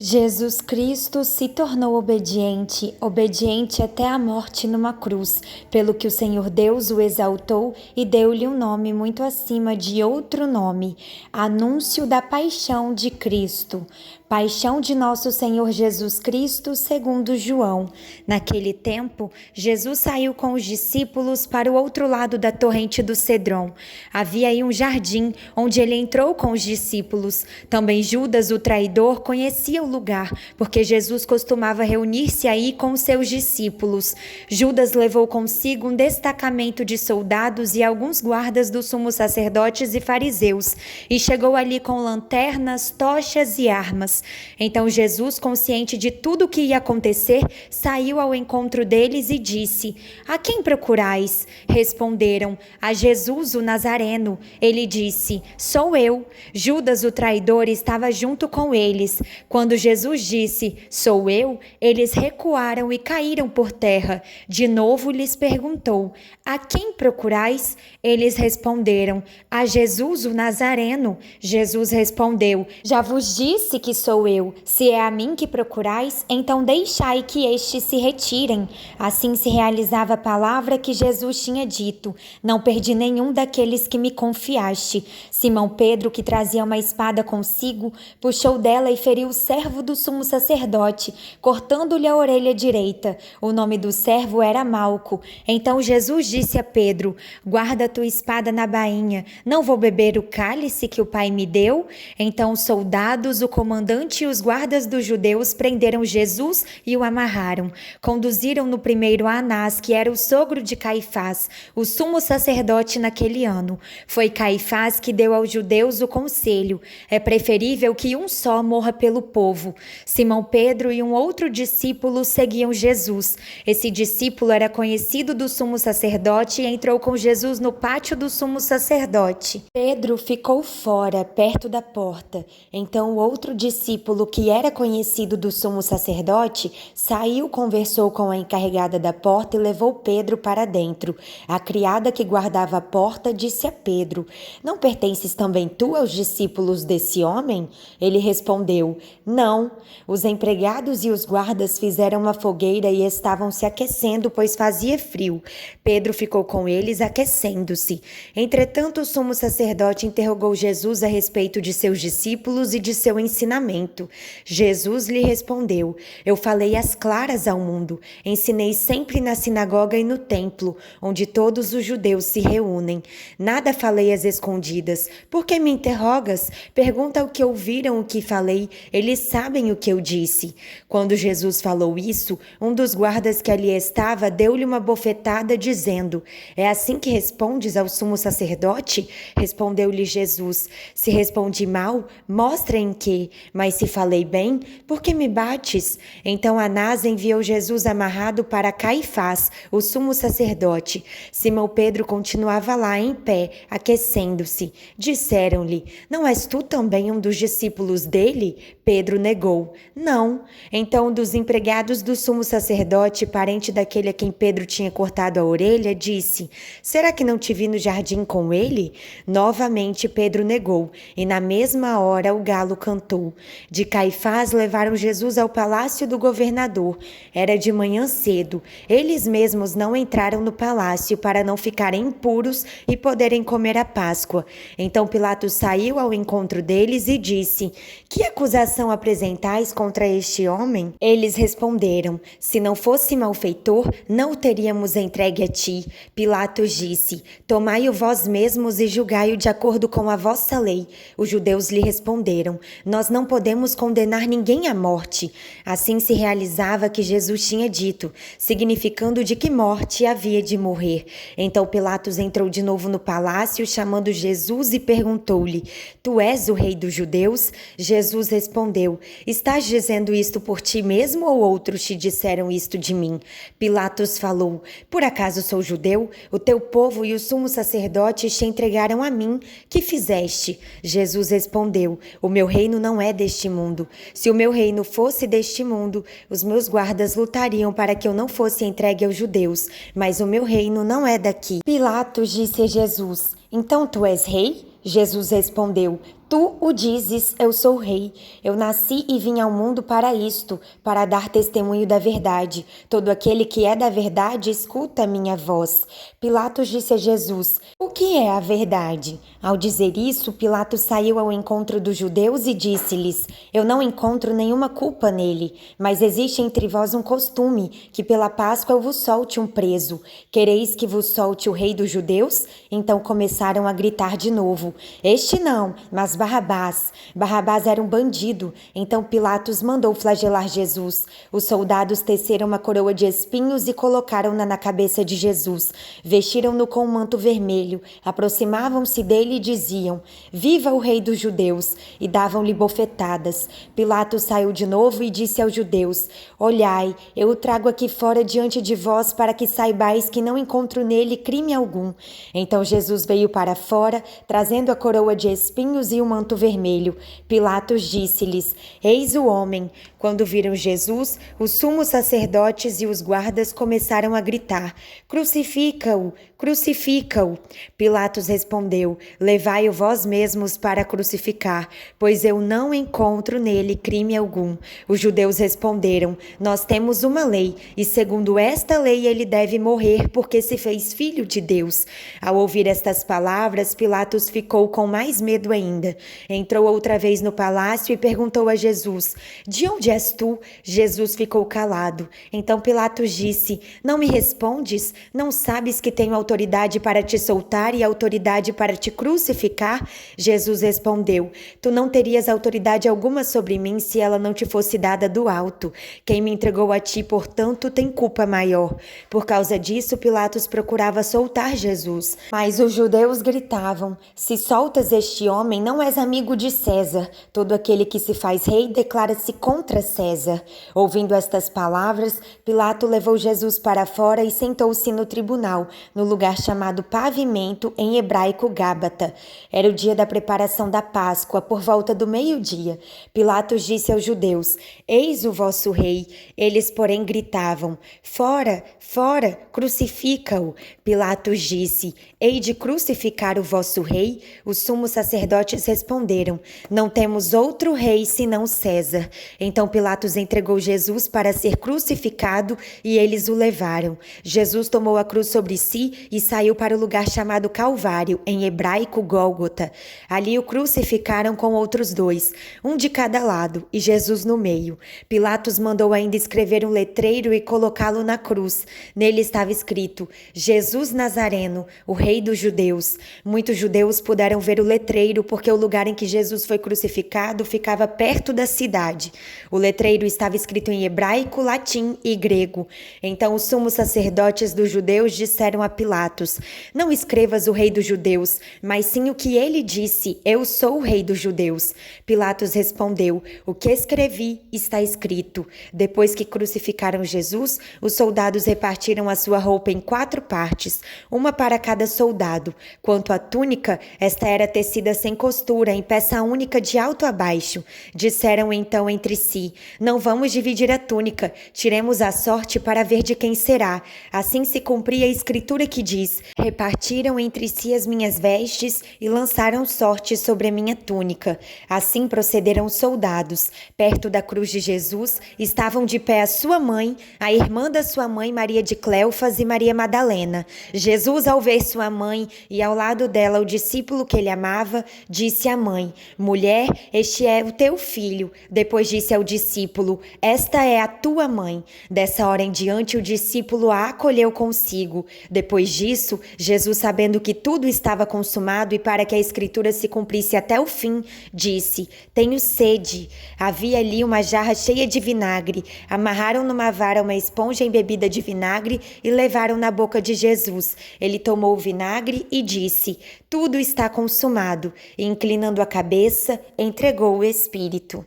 Jesus Cristo se tornou obediente até a morte numa cruz, pelo que o Senhor Deus o exaltou e deu-lhe um nome muito acima de outro nome, anúncio da paixão de Cristo. Paixão de nosso Senhor Jesus Cristo, segundo João. Naquele tempo, Jesus saiu com os discípulos para o outro lado da torrente do Cedron. Havia aí um jardim, onde ele entrou com os discípulos. Também Judas, o traidor, conhecia o lugar, porque Jesus costumava reunir-se aí com os seus discípulos. Judas levou consigo um destacamento de soldados e alguns guardas dos sumos sacerdotes e fariseus, e chegou ali com lanternas, tochas e armas. Então Jesus, consciente de tudo o que ia acontecer, saiu ao encontro deles e disse: "A quem procurais?" Responderam: "A Jesus, o Nazareno." Ele disse: "Sou eu." Judas, o traidor, estava junto com eles. Quando Jesus disse: "Sou eu," eles recuaram e caíram por terra. De novo lhes perguntou: "A quem procurais?" Eles responderam: "A Jesus, o Nazareno." Jesus respondeu: "Já vos disse que sou eu. Se é a mim que procurais, então deixai que estes se retirem." Assim se realizava a palavra que Jesus tinha dito: "Não perdi nenhum daqueles que me confiaste." Simão Pedro, que trazia uma espada consigo, puxou dela e feriu o servo do sumo sacerdote, cortando-lhe a orelha direita. O nome do servo era Malco. Então Jesus disse a Pedro: "Guarda a tua espada na bainha. Não vou beber o cálice que o Pai me deu?" Então os soldados, o comandante e os guardas dos judeus prenderam Jesus e o amarraram. Conduziram-no primeiro a Anás, que era o sogro de Caifás, o sumo sacerdote naquele ano. Foi Caifás que deu aos judeus o conselho: é preferível que um só morra pelo povo. Simão Pedro e um outro discípulo seguiam Jesus. Esse discípulo era conhecido do sumo sacerdote e entrou com Jesus no pátio do sumo sacerdote. Pedro ficou fora, perto da porta. Então o outro discípulo, que era conhecido do sumo sacerdote, saiu, conversou com a encarregada da porta e levou Pedro para dentro. A criada que guardava a porta disse a Pedro: "Não pertences também tu aos discípulos desse homem?" Ele respondeu: "Não." Os empregados e os guardas fizeram uma fogueira e estavam se aquecendo, pois fazia frio. Pedro ficou com eles, aquecendo-se. Entretanto, o sumo sacerdote interrogou Jesus a respeito de seus discípulos e de seu ensinamento. Jesus lhe respondeu: "Eu falei às claras ao mundo. Ensinei sempre na sinagoga e no templo, onde todos os judeus se reúnem. Nada falei às escondidas. Por que me interrogas? Pergunta o que ouviram o que falei. Eles sabem o que eu disse." Quando Jesus falou isso, um dos guardas que ali estava deu-lhe uma bofetada, dizendo: "É assim que respondes ao sumo sacerdote?" Respondeu-lhe Jesus: "Se respondi mal, mostra em que. Mas se falei bem, por que me bates?" Então Anás enviou Jesus amarrado para Caifás, o sumo sacerdote. Simão Pedro continuava lá em pé, aquecendo-se. Disseram-lhe: "Não és tu também um dos discípulos dele?" Pedro negou: "Não." Então um dos empregados do sumo sacerdote, parente daquele a quem Pedro tinha cortado a orelha, disse: "Será que não te vi no jardim com ele?" Novamente Pedro negou, e na mesma hora o galo cantou. De Caifás levaram Jesus ao palácio do governador. Era de manhã cedo. Eles mesmos não entraram no palácio para não ficarem impuros e poderem comer a Páscoa. Então Pilatos saiu ao encontro deles e disse: "Que acusação apresentais contra este homem?" Eles responderam: "Se não fosse malfeitor, não o teríamos entregue a ti." Pilatos disse: "Tomai-o vós mesmos e julgai-o de acordo com a vossa lei." Os judeus lhe responderam: "Nós não podemos condenar ninguém à morte." Assim se realizava que Jesus tinha dito, significando de que morte havia de morrer. Então Pilatos entrou de novo no palácio, chamando Jesus, e perguntou-lhe: "Tu és o rei dos judeus?" Jesus respondeu: "Estás dizendo isto por ti mesmo ou outros te disseram isto de mim?" Pilatos falou: "Por acaso sou judeu? O teu povo e os sumos sacerdotes te entregaram a mim. Que fizeste?" Jesus respondeu: "O meu reino não é deste mundo. Se o meu reino fosse deste mundo, os meus guardas lutariam para que eu não fosse entregue aos judeus, mas o meu reino não é daqui." Pilatos disse a Jesus: "Então tu és rei?" Jesus respondeu: Tu o dizes, eu sou rei. Eu nasci e vim ao mundo para isto, para dar testemunho da verdade. Todo aquele que é da verdade escuta a minha voz. Pilatos disse a Jesus: O que é a verdade? Ao dizer isso, Pilatos saiu ao encontro dos judeus e disse-lhes: Eu não encontro nenhuma culpa nele, mas existe entre vós um costume, que pela Páscoa eu vos solte um preso. Quereis que vos solte o rei dos judeus? Então começaram a gritar de novo: Este não, mas Barrabás. Barrabás era um bandido. Então Pilatos mandou flagelar Jesus. Os soldados teceram uma coroa de espinhos e colocaram-na na cabeça de Jesus. Vestiram-no com um manto vermelho. Aproximavam-se dele e diziam: Viva o rei dos judeus! E davam-lhe bofetadas. Pilatos saiu de novo e disse aos judeus: Olhai, eu o trago aqui fora diante de vós para que saibais que não encontro nele crime algum. Então Jesus veio para fora, trazendo a coroa de espinhos e o manto vermelho. Pilatos disse-lhes: Eis o homem. Quando viram Jesus, os sumos sacerdotes e os guardas começaram a gritar: Crucifica-o! Crucifica-o! Pilatos respondeu: Levai-o vós mesmos para crucificar, pois eu não encontro nele crime algum. Os judeus responderam: Nós temos uma lei, e segundo esta lei ele deve morrer porque se fez filho de Deus. Ao ouvir estas palavras, Pilatos ficou com mais medo ainda. Entrou outra vez no palácio e perguntou a Jesus: De onde és tu? Jesus ficou calado. Então Pilatos disse: Não me respondes? Não sabes que tenho autoridade para te soltar e autoridade para te crucificar? Jesus respondeu: Tu não terias autoridade alguma sobre mim se ela não te fosse dada do alto. Quem me entregou a ti, portanto, tem culpa maior. Por causa disso, Pilatos procurava soltar Jesus. Mas os judeus gritavam: Se soltas este homem, não és amigo de César. Todo aquele que se faz rei declara-se contra César. Ouvindo estas palavras, Pilato levou Jesus para fora e sentou-se no tribunal, no lugar chamado Pavimento, em hebraico Gábata. Era o dia da preparação da Páscoa, por volta do meio-dia. Pilatos disse aos judeus: Eis o vosso rei. Eles, porém, gritavam: Fora, fora, crucifica-o. Pilatos disse: Hei de crucificar o vosso rei? Os sumos sacerdotes responderam: Não temos outro rei senão César. Então Pilatos entregou Jesus para ser crucificado e eles o levaram. Jesus tomou a cruz sobre si e saiu para o lugar chamado Calvário, em hebraico Gólgota. Ali o crucificaram com outros dois, um de cada lado, e Jesus no meio. Pilatos mandou ainda escrever um letreiro e colocá-lo na cruz. Nele estava escrito: Jesus Nazareno, o rei dos judeus. Muitos judeus puderam ver o letreiro porque o lugar em que Jesus foi crucificado ficava perto da cidade. O letreiro estava escrito em hebraico, latim e grego. Então os sumos sacerdotes dos judeus disseram a Pilatos: Não escrevas o rei dos judeus, mas sim o que ele disse: Eu sou o rei dos judeus. Pilatos respondeu: O que escrevi está escrito. Depois que crucificaram Jesus, os soldados repartiram a sua roupa em 4 partes, uma para cada soldado. Quanto à túnica, esta era tecida sem costura, em peça única de alto a baixo. Disseram então entre si: Não vamos dividir a túnica, tiremos a sorte para ver de quem será. Assim se cumpria a escritura que diz: Repartiram entre si as minhas vestes e lançaram sorte sobre a minha túnica. Assim procederam os soldados. Perto da cruz de Jesus estavam de pé a sua mãe, a irmã da sua mãe Maria de Cleofas e Maria Madalena. Jesus, ao ver sua mãe e ao lado dela o discípulo que ele amava, disse à mãe: Mulher, este é o teu filho. Depois disse ao discípulo: Esta é a tua mãe. Dessa hora em diante o discípulo a acolheu consigo. Depois disso, Jesus, sabendo que tudo estava consumado e para que a escritura se cumprisse até o fim, disse: Tenho sede. Havia ali uma jarra cheia de vinagre. Amarraram numa vara uma esponja embebida de vinagre e levaram na boca de Jesus. Ele tomou o vinagre e disse: Tudo está consumado. E, inclinando a cabeça, entregou o Espírito.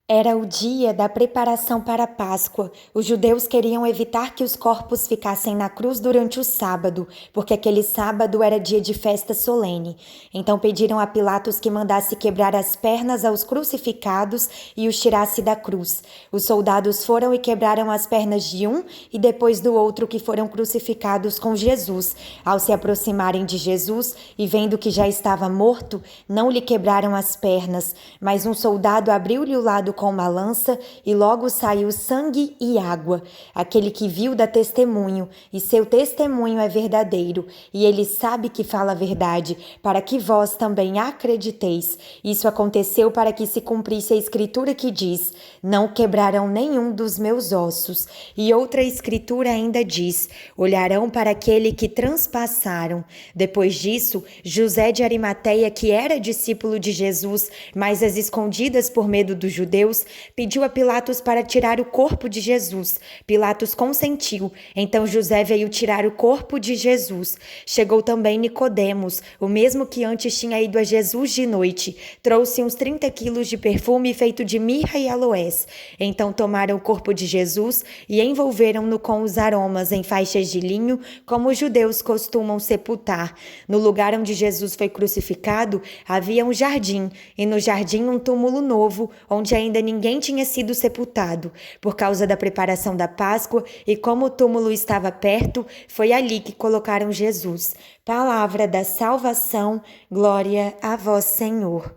Era o dia da preparação para a Páscoa. Os judeus queriam evitar que os corpos ficassem na cruz durante o sábado, porque aquele sábado era dia de festa solene. Então pediram a Pilatos que mandasse quebrar as pernas aos crucificados e os tirasse da cruz. Os soldados foram e quebraram as pernas de um e depois do outro que foram crucificados com Jesus. Ao se aproximarem de Jesus e vendo que já estava morto, não lhe quebraram as pernas, mas um soldado abriu-lhe o lado com uma lança e logo saiu sangue e água. Aquele que viu dá testemunho, e seu testemunho é verdadeiro, e ele sabe que fala a verdade, para que vós também acrediteis. Isso aconteceu para que se cumprisse a escritura que diz: não quebrarão nenhum dos meus ossos. E outra escritura ainda diz: olharão para aquele que transpassaram. Depois disso, José de Arimateia, que era discípulo de Jesus, mas às escondidas por medo dos judeus, pediu a Pilatos para tirar o corpo de Jesus. Pilatos consentiu. Então José veio tirar o corpo de Jesus. Chegou também Nicodemos, o mesmo que antes tinha ido a Jesus de noite. Trouxe uns 30 quilos de perfume feito de mirra e aloés. Então tomaram o corpo de Jesus e envolveram-no com os aromas em faixas de linho, como os judeus costumam sepultar. No lugar onde Jesus foi crucificado, havia um jardim, e no jardim um túmulo novo, onde ainda ninguém tinha sido sepultado. Por causa da preparação da Páscoa e como o túmulo estava perto, foi ali que colocaram Jesus. Palavra da salvação, glória a vós, Senhor.